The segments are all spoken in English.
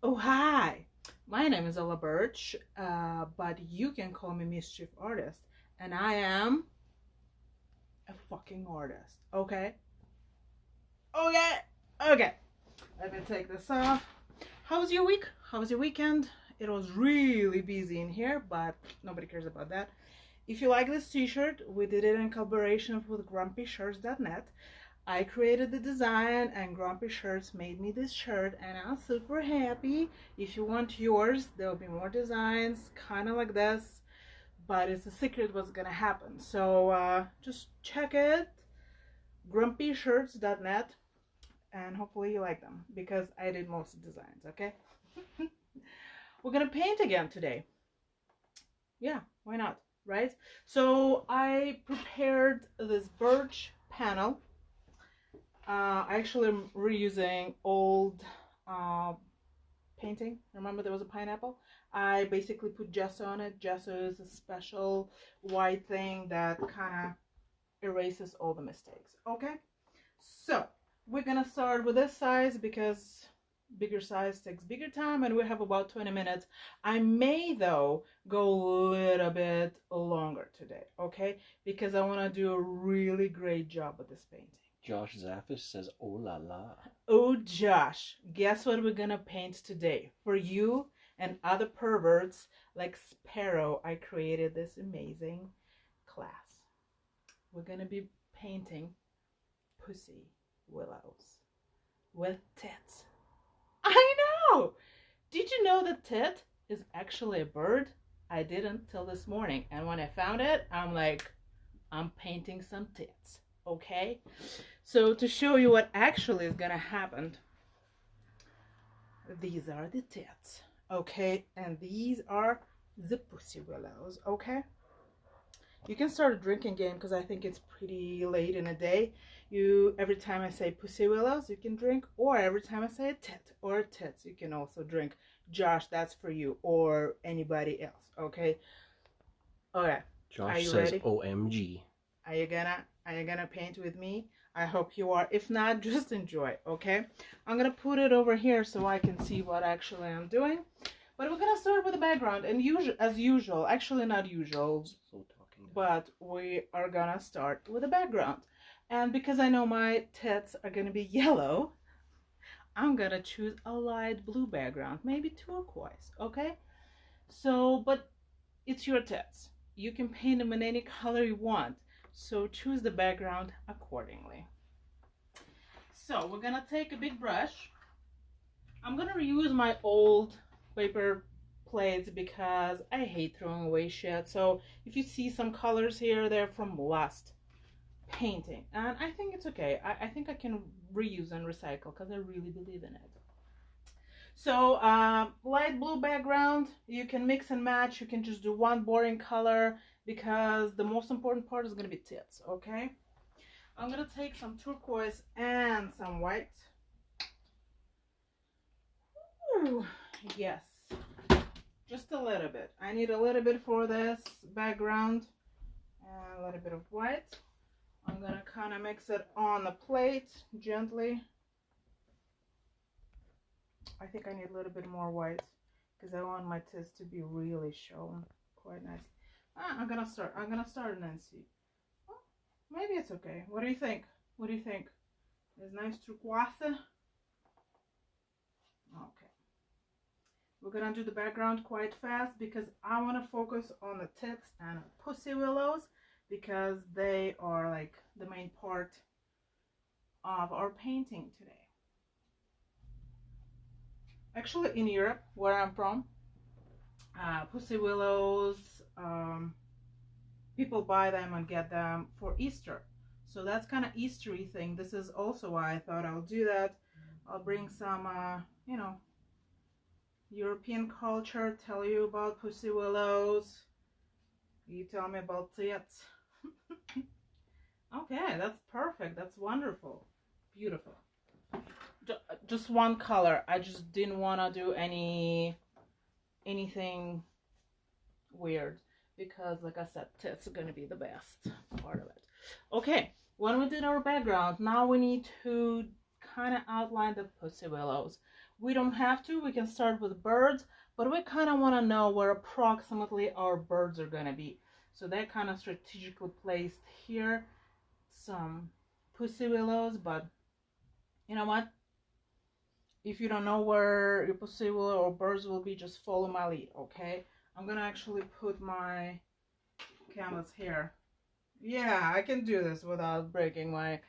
Oh, hi. My name is Ella Birch, but you can call me Mischief Artist, and I am a fucking artist. Okay? Okay. Okay. Let me take this off. How was your week? How was your weekend? It was really busy in here, but nobody cares about that. If you like this t-shirt, we did it in collaboration with grumpyshirts.net. I created the design and Grumpy Shirts made me this shirt and I'm super happy. If you want yours, there will be more designs kind of like this, but it's a secret what's gonna happen. So just check it, grumpyshirts.net, and hopefully you like them because I did most of the designs, okay? We're gonna paint again today. Yeah, why not, right? So I prepared this birch panel. I actually am reusing old painting. Remember there was a pineapple? I basically put gesso on it. Gesso is a special white thing that kind of erases all the mistakes. Okay? So, we're gonna start with this size because bigger size takes bigger time and we have about 20 minutes. I may though go a little bit longer today, okay? Because I want to do a really great job with this painting. Josh Zaffis says, "Oh la la." Oh, Josh, guess what we're gonna paint today? For you and other perverts like Sparrow, I created this amazing class. We're gonna be painting pussy willows with tits. I know! Did you know that tit is actually a bird? I didn't till this morning. And when I found it, I'm like, I'm painting some tits. Okay? So to show you what actually is gonna happen, these are the tits, okay? And these are the pussy willows, okay? You can start a drinking game because I think it's pretty late in the day. Every time I say pussy willows, you can drink, or every time I say a tit or tits, you can also drink. Josh, that's for you, or anybody else, okay? Okay. Josh Are you says, ready? "OMG." Are you gonna paint with me? I hope you are. If not, just enjoy, okay? I'm gonna put it over here so I can see what actually I'm doing. But we're gonna start with the background, and as usual, actually not usual, but we are gonna start with the background. And because I know my tits are gonna be yellow, I'm gonna choose a light blue background, maybe turquoise, okay? So, but it's your tits. You can paint them in any color you want. So choose the background accordingly. So we're gonna take a big brush. I'm gonna reuse my old paper plates because I hate throwing away shit. So if you see some colors here, they're from last painting. And I think it's okay. I think I can reuse and recycle because I really believe in it. So light blue background, you can mix and match. You can just do one boring color because the most important part is going to be tits, okay? I'm going to take some turquoise and some white. Ooh, yes, just a little bit. I need a little bit for this background and a little bit of white. I'm going to kind of mix it on the plate gently. I think I need a little bit more white because I want my tits to be really shown quite nice. I'm gonna start and then see. Oh, maybe it's okay. What do you think? What do you think? Is nice turquoise? Okay. We're gonna do the background quite fast because I want to focus on the tits and pussy willows because they are like the main part of our painting today. Actually, in Europe, where I'm from, pussy willows, people buy them and get them for Easter. So that's kind of Eastery thing. This is also why I thought I'll do that. I'll bring some, European culture, tell you about pussy willows. You tell me about tits. Okay, that's perfect. That's wonderful. Beautiful. Just one color. I just didn't want to do anything weird because, like I said, tits are going to be the best part of it. Okay, when we did our background, now we need to kind of outline the pussy willows. We don't have to. We can start with birds, but we kind of want to know where approximately our birds are going to be. So they're kind of strategically placed here. Some pussy willows, but you know what? If you don't know where your pussy willow or birds will be, just follow my lead, okay? I'm going to actually put my canvas here. Yeah, I can do this without breaking my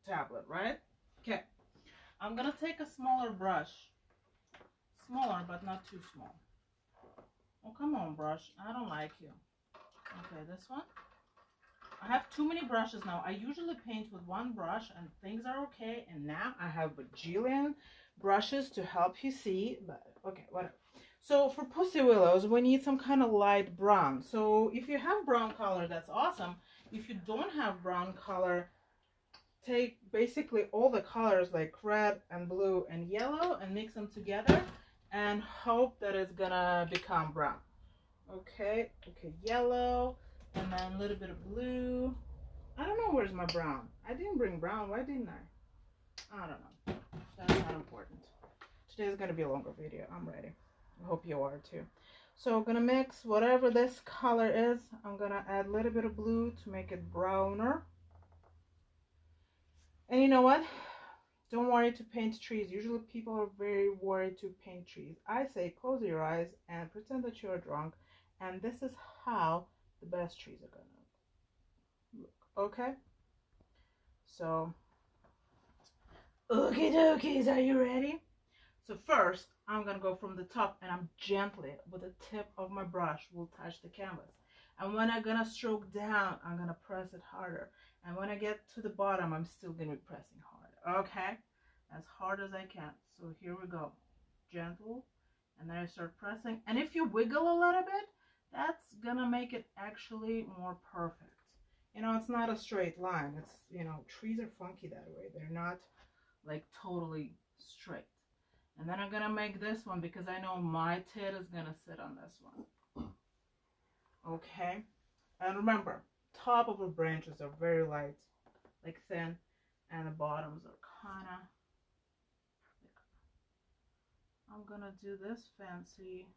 tablet, right? Okay. I'm gonna take a smaller brush. Smaller, but not too small. Oh, come on, brush. I don't like you. Okay, this one. I have too many brushes now. I usually paint with one brush and things are okay. And now I have a bajillion brushes to help you see. But okay, whatever. So for pussy willows, we need some kind of light brown. So if you have brown color, that's awesome. If you don't have brown color, take basically all the colors like red and blue and yellow and mix them together and hope that it's gonna become brown. Okay, yellow and then a little bit of blue. I don't know where's my brown. I didn't bring brown. Why didn't I? I don't know. That's not important. Today's gonna be a longer video. I'm ready. I hope you are too. So I'm gonna mix whatever this color is. I'm gonna add a little bit of blue to make it browner. And you know what? Don't worry to paint trees. Usually people are very worried to paint trees. I say close your eyes and pretend that you're drunk. And this is how the best trees are gonna look. Okay? So, okie dokies, are you ready? So first, I'm gonna go from the top and I'm gently, with the tip of my brush, will touch the canvas. And when I'm gonna stroke down, I'm gonna press it harder. And when I get to the bottom, I'm still gonna be pressing hard. Okay? As hard as I can. So here we go. Gentle. And then I start pressing. And if you wiggle a little bit, that's gonna make it actually more perfect. You know, it's not a straight line. It's, you know, trees are funky that way. They're not like totally straight. And then I'm gonna make this one because I know my tit is gonna sit on this one. Okay? And remember, top of the branches are very light, like thin, and the bottoms are kinda thick. I'm gonna do this fancy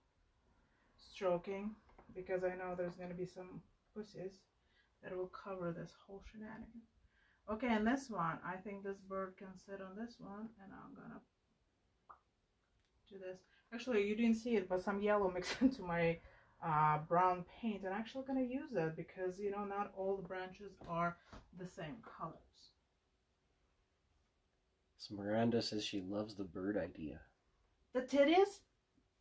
stroking because I know there's gonna be some pussies that will cover this whole shenanigan. Okay, and this one, I think this bird can sit on this one, and I'm gonna do this. Actually, you didn't see it, but some yellow mixed into my brown paint, and I'm actually gonna use that because, you know, not all the branches are the same colors. So Miranda says she loves the bird idea. The titties?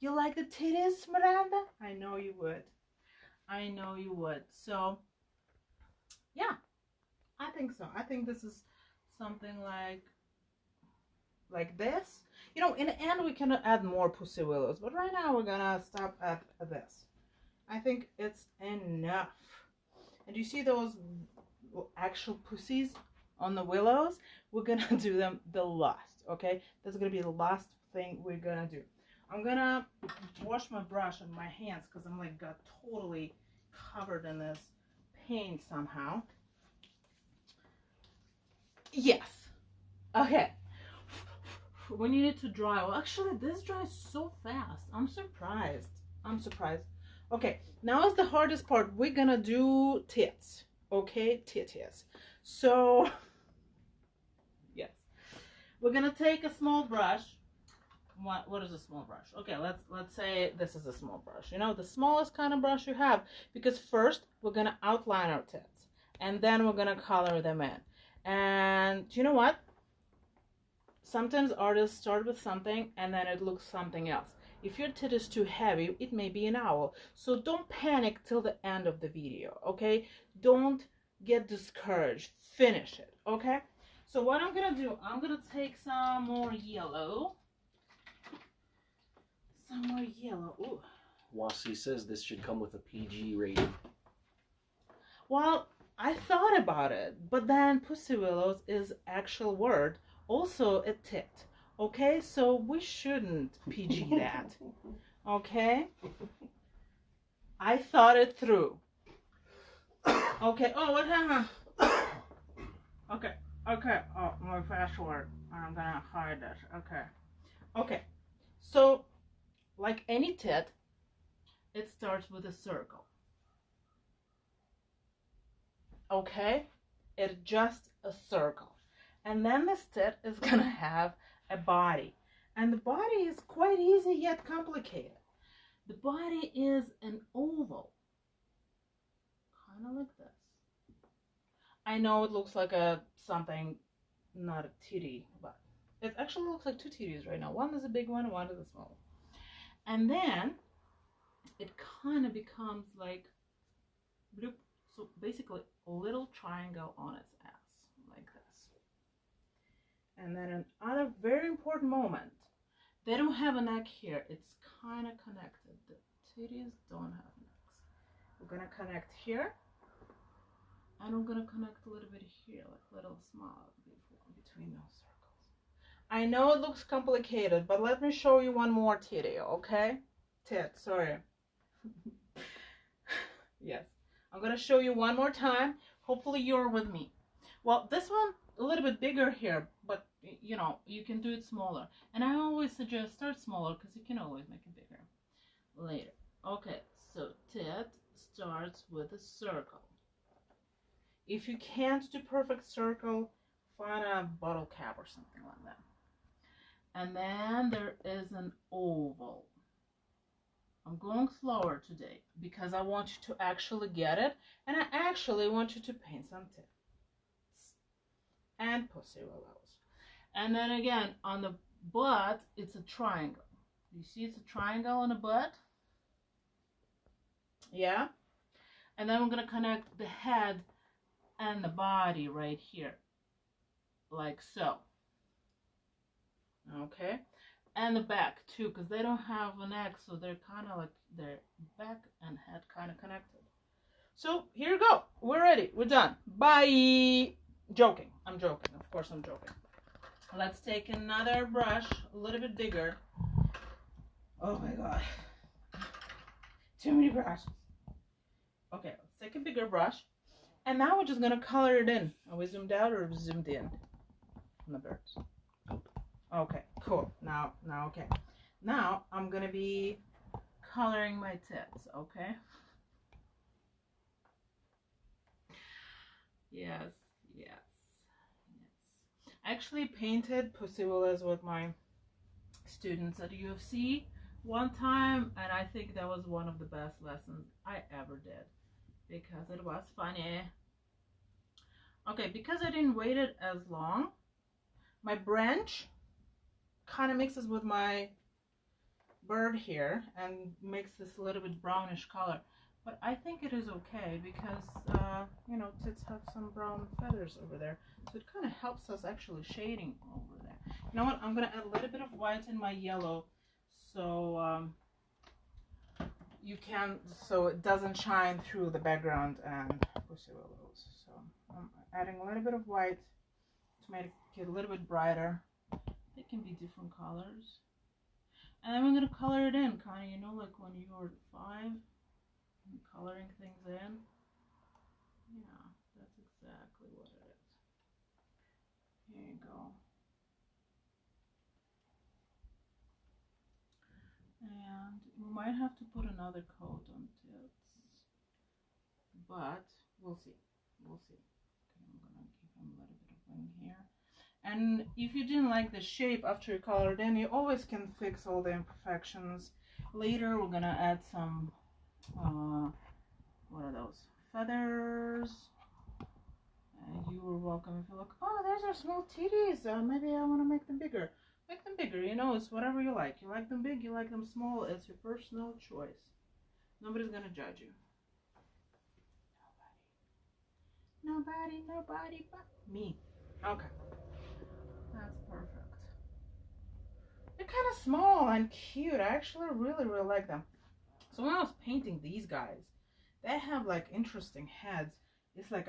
You like the titties, Miranda? I know you would. I know you would. So, yeah, I think so. I think this is something like this. You know, in the end, we can add more pussy willows, but right now we're gonna stop at this. I think it's enough. And you see those actual pussies on the willows? We're gonna do them the last, okay? That's gonna be the last thing we're gonna do. I'm gonna wash my brush and my hands because I'm like got totally covered in this paint somehow. Yes. Okay. We need it to dry. Well, actually, this dries so fast. I'm surprised. Okay, now is the hardest part. We're gonna do tits. Okay, titties. So, yes. We're gonna take a small brush. What is a small brush? Okay, let's say this is a small brush. You know, the smallest kind of brush you have. Because first, we're gonna outline our tits. And then we're gonna color them in. And you know what? Sometimes artists start with something and then it looks something else. If your tit is too heavy, it may be an owl. So don't panic till the end of the video, okay? Don't get discouraged. Finish it, okay? So what I'm gonna do, I'm gonna take some more yellow. Ooh. Wasi says this should come with a PG rating. Well, I thought about it, but then pussy willows is actual word. Also a tit, okay? So we shouldn't PG that, okay? I thought it through. Okay, oh, what happened? Okay, Okay, oh, my password. I'm gonna hide it. Okay. Okay. So, like any tit, it starts with a circle. Okay? It's just a circle. And then this tit is gonna have a body. And the body is quite easy yet complicated. The body is an oval. Kind of like this. I know it looks like a something, not a titty, but it actually looks like two titties right now. One is a big one, one is a small one. And then it kind of becomes like bloop. So basically a little triangle on its ass, like this. And then another very important moment. They don't have a neck here. It's kind of connected. The titties don't have necks. We're going to connect here. And we're going to connect a little bit here, like little small between those circles. I know it looks complicated, but let me show you one more titty, okay? Tit, sorry. Yes. I'm going to show you one more time. Hopefully you're with me. Well, this one, a little bit bigger here, but, you know, you can do it smaller. And I always suggest start smaller because you can always make it bigger later. Okay, so tit starts with a circle. If you can't do perfect circle, find a bottle cap or something like that. And then there is an oval. I'm going slower today because I want you to actually get it, and I actually want you to paint some tits and pussy willows. And then again, on the butt, it's a triangle. You see it's a triangle on the butt? Yeah? And then we're going to connect the head and the body right here, like so. Okay? And the back too, because they don't have a neck, so they're kind of like their back and head kind of connected. So here you go. We're ready. We're done. Bye. Joking. I'm joking. Of course I'm joking. Let's take another brush, a little bit bigger. Oh my god. Too many brushes. Okay, let's take a bigger brush. And now we're just going to color it in. Are we zoomed out or zoomed in on the birds? Okay, cool. Now, okay. Now, I'm going to be coloring my tits, okay? Yes. I actually painted pussy willows with my students at UFC one time, and I think that was one of the best lessons I ever did because it was funny. Okay, because I didn't wait it as long, my branch kind of mixes with my bird here and makes this a little bit brownish color. But I think it is okay because, you know, tits have some brown feathers over there. So it kind of helps us actually shading over there. You know what? I'm going to add a little bit of white in my yellow so so it doesn't shine through the background and pussy willows. So I'm adding a little bit of white to make it a little bit brighter. It can be different colors. And then we're going to color it in, kind of, you know, like when you were 5 and coloring things in. Yeah, that's exactly what it is. Here you go. And we might have to put another coat on tits, but we'll see. We'll see. Okay, I'm going to give him a little bit of wing here. And if you didn't like the shape after you colored in, you always can fix all the imperfections. Later, we're going to add some, what are those? Feathers. And you were welcome. If you're like, oh, those are small titties. Maybe I want to make them bigger. Make them bigger, you know, it's whatever you like. You like them big, you like them small. It's your personal choice. Nobody's going to judge you. Nobody but me. Okay. That's perfect. They're kind of small and cute. I actually really like them. So when I was painting these guys, they have like interesting heads. It's like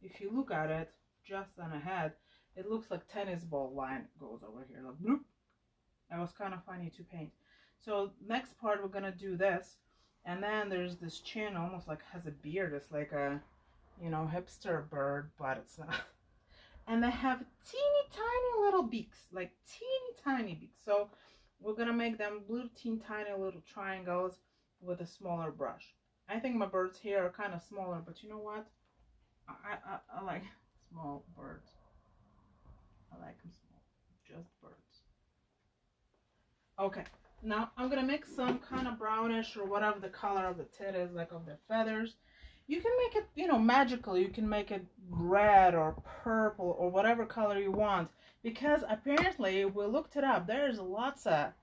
if you look at it just on a head, it looks like tennis ball line goes over here. Like bloop. That was kind of funny to paint. So next part we're gonna do this, and then there's this chin almost like has a beard. It's like a, you know, hipster bird, but it's not. and they have teeny tiny little beaks, like teeny tiny beaks. So we're gonna make them little teeny tiny little triangles with a smaller brush. I think my birds here are kind of smaller, but you know what? I like small birds. I like them small, just birds. Okay, now I'm gonna make some kind of brownish or whatever the color of the tit is, like of their feathers. You can make it, you know, magical. You can make it red or purple or whatever color you want, because apparently we looked it up. There's lots of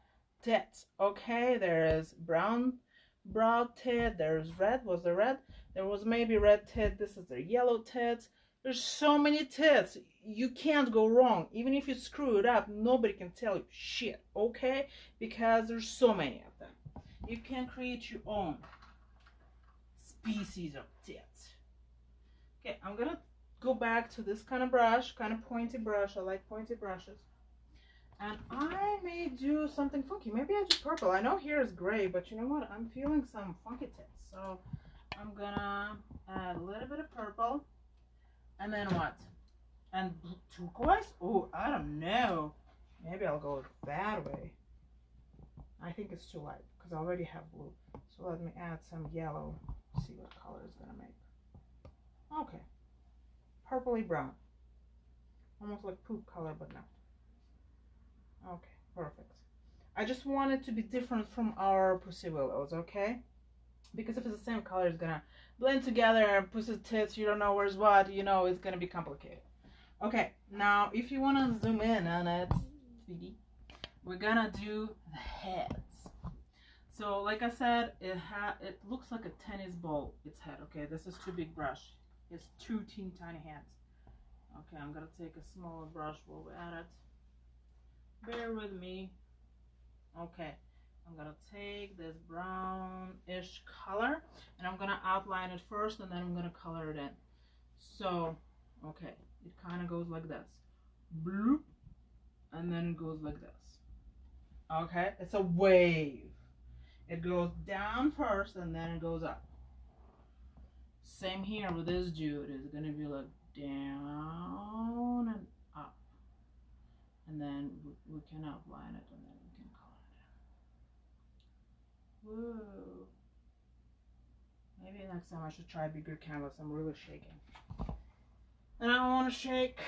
tits. Okay, there is brown tit. There's red. Was there red? There was maybe red tit. This is the yellow tits. There's so many tits. You can't go wrong. Even if you screw it up, nobody can tell you shit. Okay, because there's so many of them. You can create your own species of tits. Okay, I'm gonna go back to this kind of brush, kind of pointy brush. I like pointy brushes. And I may do something funky. Maybe I do purple. I know here is gray, but you know what? I'm feeling some funky tits. So I'm gonna add a little bit of purple. And then what? And turquoise? Oh, I don't know. Maybe I'll go that way. I think it's too light because I already have blue. So let me add some yellow. See what color it's gonna make. Okay, purpley brown, almost like poop color, but not. Okay, perfect. I just want it to be different from our Pussy Willows, okay? Because if it's the same color, it's gonna blend together. Pussy tits, you don't know where's what, you know, it's gonna be complicated. Okay, now if you wanna zoom in on it, sweetie, we're gonna do the heads. So like I said, it looks like a tennis ball, its head. Okay, this is too big brush. It's two teeny tiny hands. Okay, I'm gonna take a smaller brush while we're at it. Bear with me. Okay, I'm gonna take this brownish color and I'm gonna outline it first and then I'm gonna color it in. So, okay, it kind of goes like this. Bloop, and then it goes like this. Okay, it's a wave. It goes down first and then it goes up. Same here with this dude. It's gonna be like down and up. And then we can outline it and then we can color it in. Whoa. Maybe next time I should try bigger canvas. I'm really shaking. And I want to shake.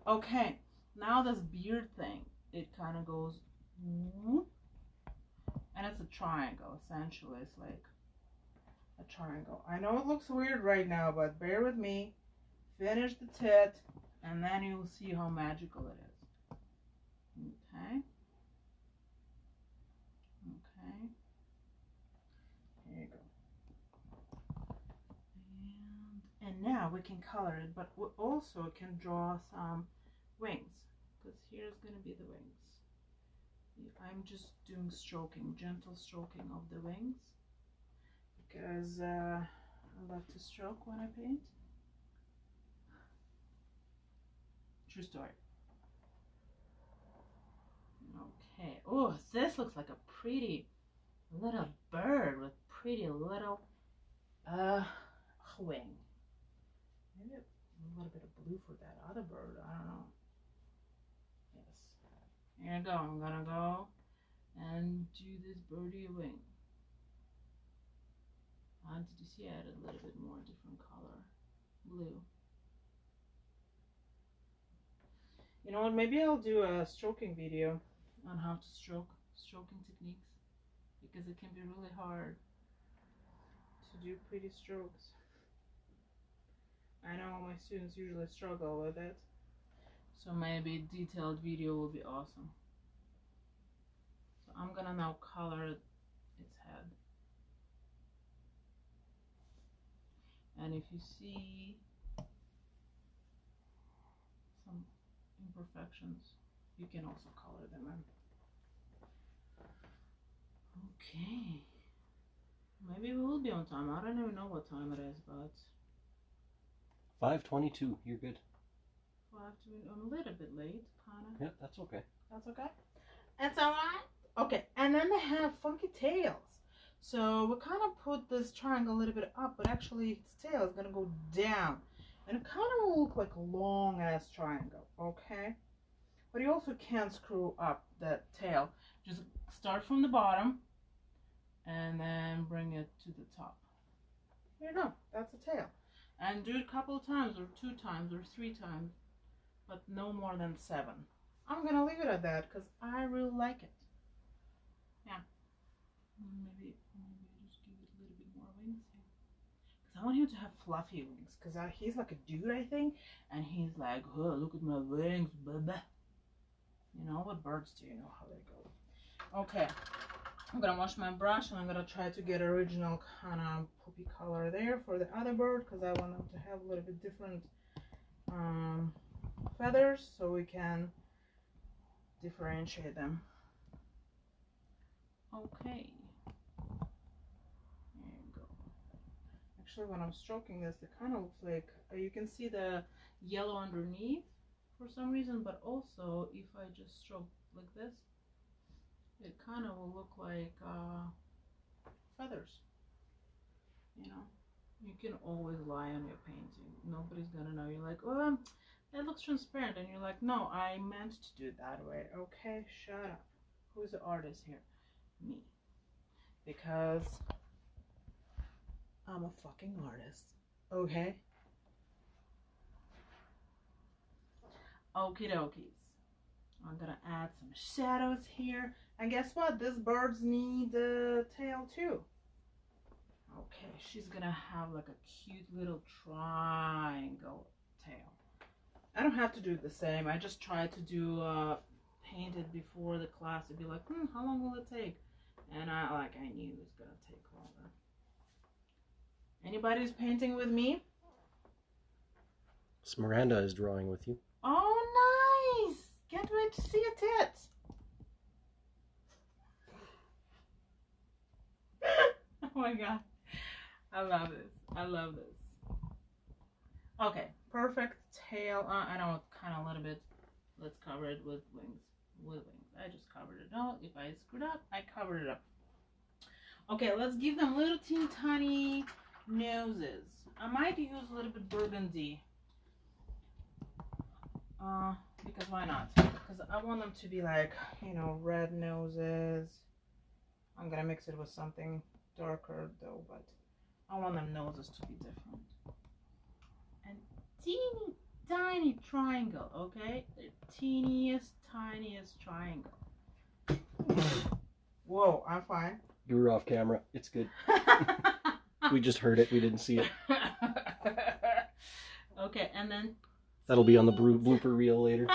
Okay, now this beard thing, it kind of goes whoop. And it's a triangle, essentially. It's like a triangle. I know it looks weird right now, but bear with me. Finish the tit, and then you'll see how magical it is. Okay. Okay. Here you go. And now we can color it, but we also can draw some wings, because here's going to be the wings. I'm just doing stroking, gentle stroking of the wings, because I love to stroke when I paint. True story. Okay. Oh, this looks like a pretty little bird with pretty little wing. Maybe a little bit of blue for that other bird. I don't know. Here you go. I'm gonna go and do this birdie wing. And did you see I added a little bit more different color? Blue. You know what? Maybe I'll do a stroking video on how to stroking techniques, because it can be really hard to do pretty strokes. I know my students usually struggle with it. So maybe a detailed video will be awesome. So I'm gonna now color its head. And if you see some imperfections, you can also color them in. Okay. Maybe we will be on time. I don't even know what time it is, but 5:22. You're good. I'm a little bit late, kind of. Yeah, that's okay. That's okay? It's alright? Okay, and then they have funky tails. So we kind of put this triangle a little bit up, but actually its tail is going to go down. And it kind of will look like a long ass triangle, okay? But you also can't screw up the tail. Just start from the bottom and then bring it to the top. There you go, that's a tail. And do it a couple of times, or 2 times, or 3 times, but no more than 7. I'm gonna leave it at that because I really like it. Yeah. Maybe just give it a little bit more wings here. Because I want him to have fluffy wings. Because he's like a dude, I think. And he's like, oh, look at my wings, baby. You know, what birds do you know how they go? Okay. I'm going to wash my brush. And I'm going to try to get original kind of poopy color there for the other bird. Because I want them to have a little bit different feathers. So we can differentiate them. Okay. Actually, when I'm stroking this, it kind of looks like you can see the yellow underneath for some reason, but also if I just stroke like this, it kind of will look like feathers. You know, you can always lie on your painting. Nobody's gonna know. You're like, oh, it looks transparent, and you're like, no, I meant to do it that way. Okay, shut up. Who's the artist here? Me. Because I'm a fucking artist. Okay? Okie dokies. I'm gonna add some shadows here. And guess what? These birds need a tail too. Okay, she's gonna have like a cute little triangle tail. I don't have to do the same. I just tried to do paint it before the class to be like, how long will it take? And I knew it was gonna take longer. Anybody's painting with me? Miranda is drawing with you. Oh, nice! Can't wait to see your tits. Oh my god. I love this. I love this. Okay, perfect tail. I know kind of a little bit. Let's cover it with wings. I just covered it up. If I screwed up, I covered it up. Okay, let's give them little teeny tiny noses. I might use a little bit burgundy. Because why not? Because I want them to be like, you know, red noses. I'm gonna mix it with something darker though, but I want them noses to be different. And teeny tiny triangle, okay? The teeniest, tiniest triangle. Whoa, I'm fine. You were off camera. It's good. We just heard it. We didn't see it. Okay, and then that'll be on the blooper reel later.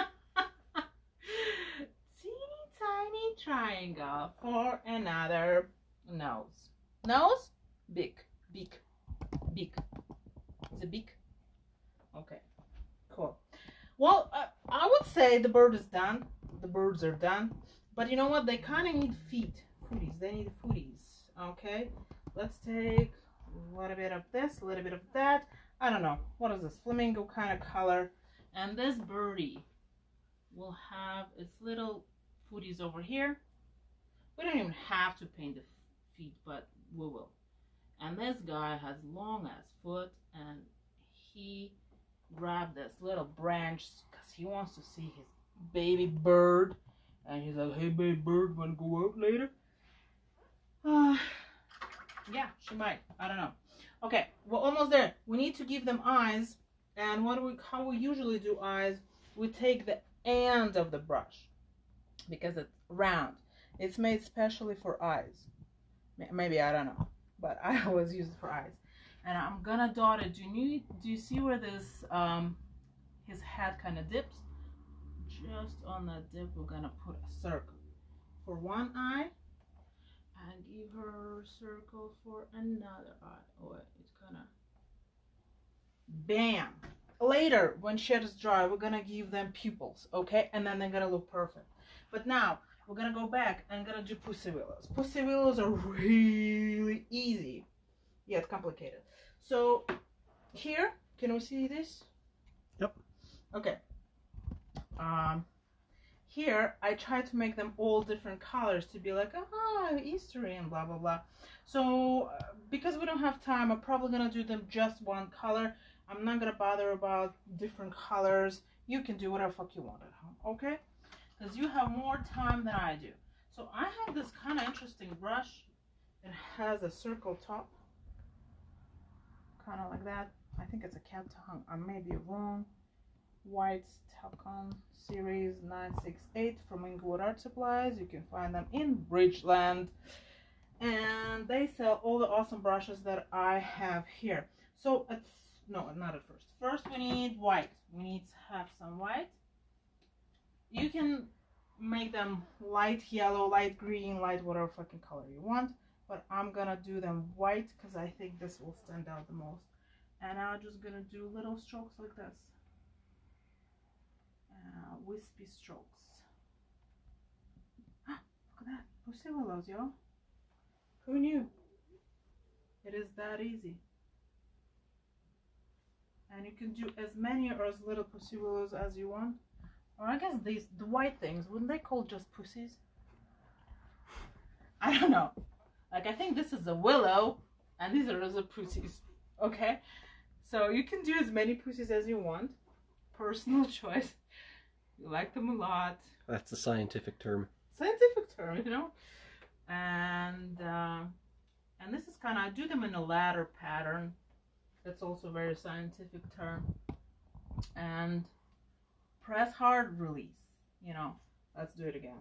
Teeny tiny triangle for another nose. Nose? Beak. Beak. Beak. Is it beak? Okay, cool. Well, I would say the bird is done. The birds are done. But you know what? They kind of need feet. Footies. They need footies. Okay? Let's take a little bit of this, a little bit of that. I don't know. What is this? Flamingo kind of color. And this birdie will have its little footies over here. We don't even have to paint the feet, but we will. And this guy has long ass foot, and he grabbed this little branch because he wants to see his baby bird. And he's like, hey, baby bird, wanna go out later? Yeah, she might. I don't know. Okay, we're almost there. We need to give them eyes. And how we usually do eyes, we take the end of the brush because it's round. It's made specially for eyes. Maybe, I don't know. But I always use it for eyes. And I'm gonna dot it. Do you see where this his head kind of dips? Just on that dip, we're gonna put a circle for one eye and give her a circle for another eye. Oh, it's gonna bam. Later, when shit is dry, we're gonna give them pupils, okay? And then they're gonna look perfect. But now we're gonna go back and gonna do pussy willows. Pussy willows are really easy yet complicated. So here, can we see this? Yep. Okay. Here I try to make them all different colors to be like, Easter and blah blah blah. So because we don't have time, I'm probably gonna do them just one color, I'm not gonna bother about different colors. You can do whatever fuck you want at home, okay? Because you have more time than I do. So I have this kind of interesting brush. It has a circle top, kind of like that. I think it's a cat tongue. I may be wrong. White Talcon Series 968 from Inglewood Art Supplies. You can find them in Bridgeland. And they sell all the awesome brushes that I have here. So, no, not at first. First, we need white. We need to have some white. You can make them light yellow, light green, light whatever fucking color you want. But I'm gonna do them white because I think this will stand out the most. And I'm just gonna do little strokes like this. Wispy strokes. Look at that. Pussy Willows, yo. Who knew? It is that easy. And you can do as many or as little Pussy Willows as you want. Or I guess the white things, wouldn't they call just pussies? I don't know. Like, I think this is a willow and these are the pussies. Okay? So you can do as many pussies as you want. Personal choice. You like them a lot. That's the scientific term. Scientific term, you know. And this is kind of, I do them in a ladder pattern. That's also a very scientific term. And press hard, release. You know, let's do it again.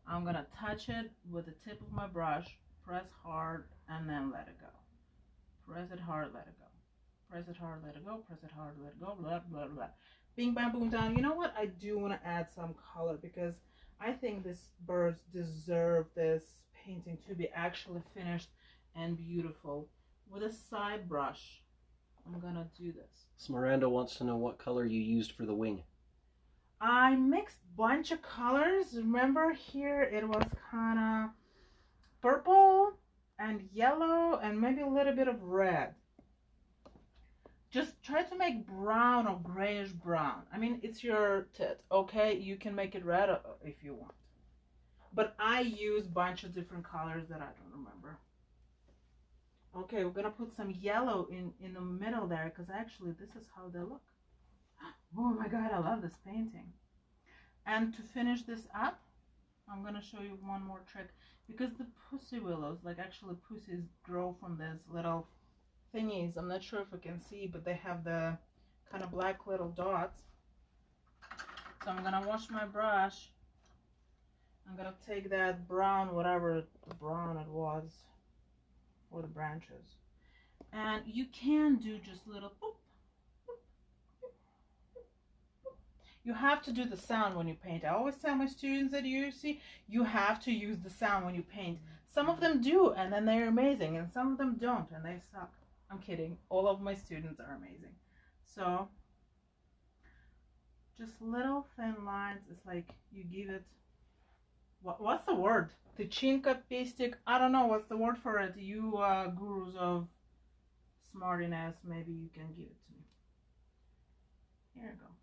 I'm gonna touch it with the tip of my brush, press hard, and then let it go. Press it hard, let it go. Press it hard, let it go. Press it hard, let it go. Blah blah blah. Bing bang boom down. You know what? I do want to add some color because I think these birds deserve this painting to be actually finished and beautiful. With a side brush, I'm gonna do this. So Miranda wants to know what color you used for the wing. I mixed a bunch of colors. Remember here it was kind of purple and yellow and maybe a little bit of red. Just try to make brown or grayish brown. I mean, it's your tit, okay? You can make it red if you want. But I use a bunch of different colors that I don't remember. Okay, we're gonna put some yellow in the middle there because actually this is how they look. Oh my god, I love this painting. And to finish this up, I'm gonna show you one more trick. Because the pussy willows, like actually pussies grow from these little thingies. I'm not sure if you can see, but they have the kind of black little dots. So I'm gonna wash my brush. I'm gonna take that brown, whatever brown it was, for the branches. And you can do just little boop, boop, boop, boop, boop. You have to do the sound when you paint. I always tell my students that you have to use the sound when you paint. Some of them do, and then they're amazing, and some of them don't, and they suck. I'm kidding. All of my students are amazing. So, just little thin lines. It's like you give it, what's the word? Tichinka pistic. I don't know what's the word for it. You gurus of smartiness, maybe you can give it to me. Here you go.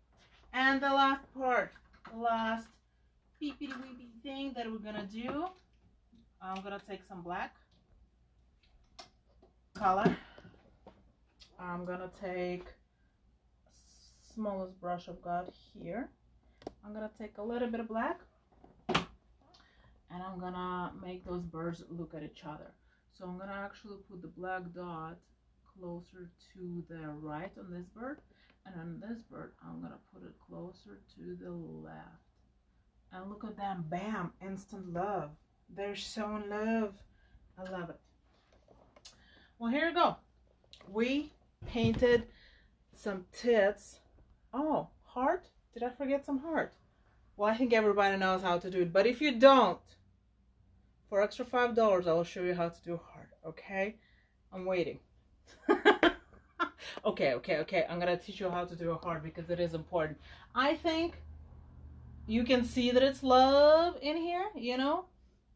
And the last part, the last beepy weepy thing that we're gonna do. I'm gonna take some black color. I'm gonna take smallest brush I've got here. I'm gonna take a little bit of black and I'm gonna make those birds look at each other. So I'm gonna actually put the black dot closer to the right on this bird, and on this bird I'm gonna put it closer to the left. And look at them, bam, instant love. They're so in love. I love it. Well, here you go. We painted some tits. Oh, heart? Did I forget some heart? Well, I think everybody knows how to do it. But if you don't, for extra $5, I will show you how to do a heart. Okay? I'm waiting. Okay. I'm going to teach you how to do a heart because it is important. I think you can see that it's love in here, you know?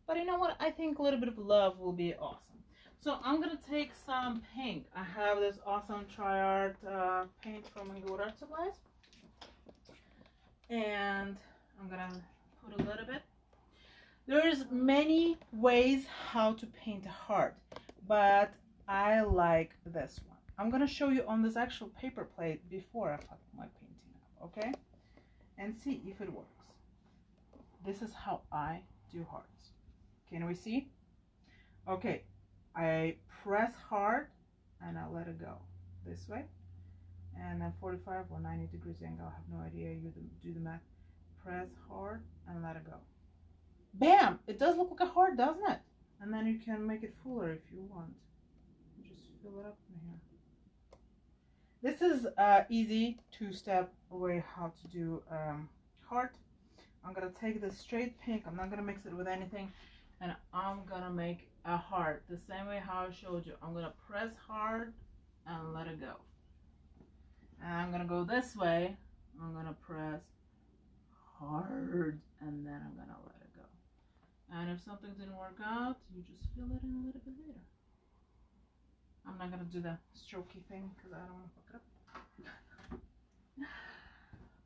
But you know what? I think a little bit of love will be awesome. So I'm going to take some pink. I have this awesome Tri-Art paint from Inglewood Art Supplies. And I'm going to put a little bit. There's many ways how to paint a heart, but I like this one. I'm gonna show you on this actual paper plate before I put my painting up, okay? And see if it works. This is how I do hearts. Can we see? Okay, I press hard and I let it go this way. And then 45 or 90 degrees angle, I have no idea, you do the math. Press hard and let it go. Bam! It does look like a heart, doesn't it? And then you can make it fuller if you want. Just fill it up in here. This is easy two-step way how to do heart. I'm gonna take this straight pink, I'm not gonna mix it with anything, and I'm gonna make a heart the same way how I showed you. I'm gonna press hard and let it go. And I'm gonna go this way. I'm gonna press hard and then I'm gonna let it go. And if something didn't work out, you just fill it in a little bit later. I'm not gonna do the strokey thing because I don't want to fuck it up.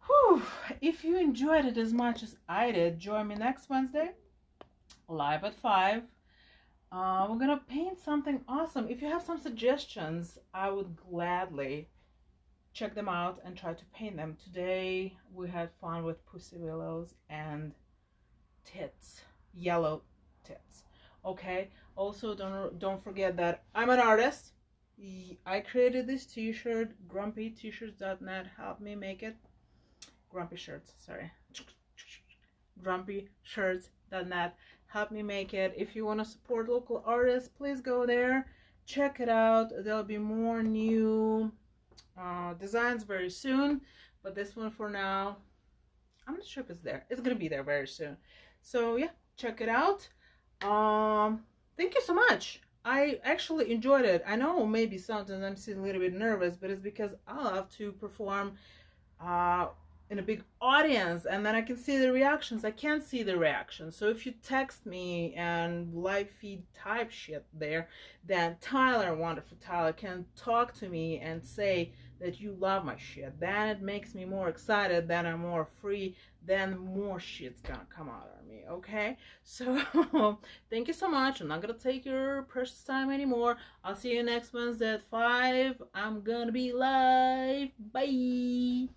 Whew. If you enjoyed it as much as I did, join me next Wednesday, live at 5. We're gonna paint something awesome. If you have some suggestions, I would gladly check them out and try to paint them. Today we had fun with Pussy Willows and tits, yellow tits. Okay, also don't forget that I'm an artist. I created this t-shirt. grumpyt-shirts.net helped me make it. Grumpy shirts, sorry. grumpyshirts.net helped me make it. If you want to support local artists, please go there, check it out. There'll be more new designs very soon, but this one for now, I'm not sure if it's there. It's gonna be there very soon. So yeah, check it out. Thank you so much. I actually enjoyed it. I know maybe sometimes I'm still a little bit nervous, but it's because I love to perform in a big audience, and then I can see the reactions. I can't see the reactions. So if you text me and live feed type shit there, then Tyler, wonderful Tyler, can talk to me and say that you love my shit. Then it makes me more excited, then I'm more free, then more shit's gonna come out of me, okay? So thank you so much. I'm not gonna take your precious time anymore. I'll see you next Wednesday at 5. I'm gonna be live. Bye.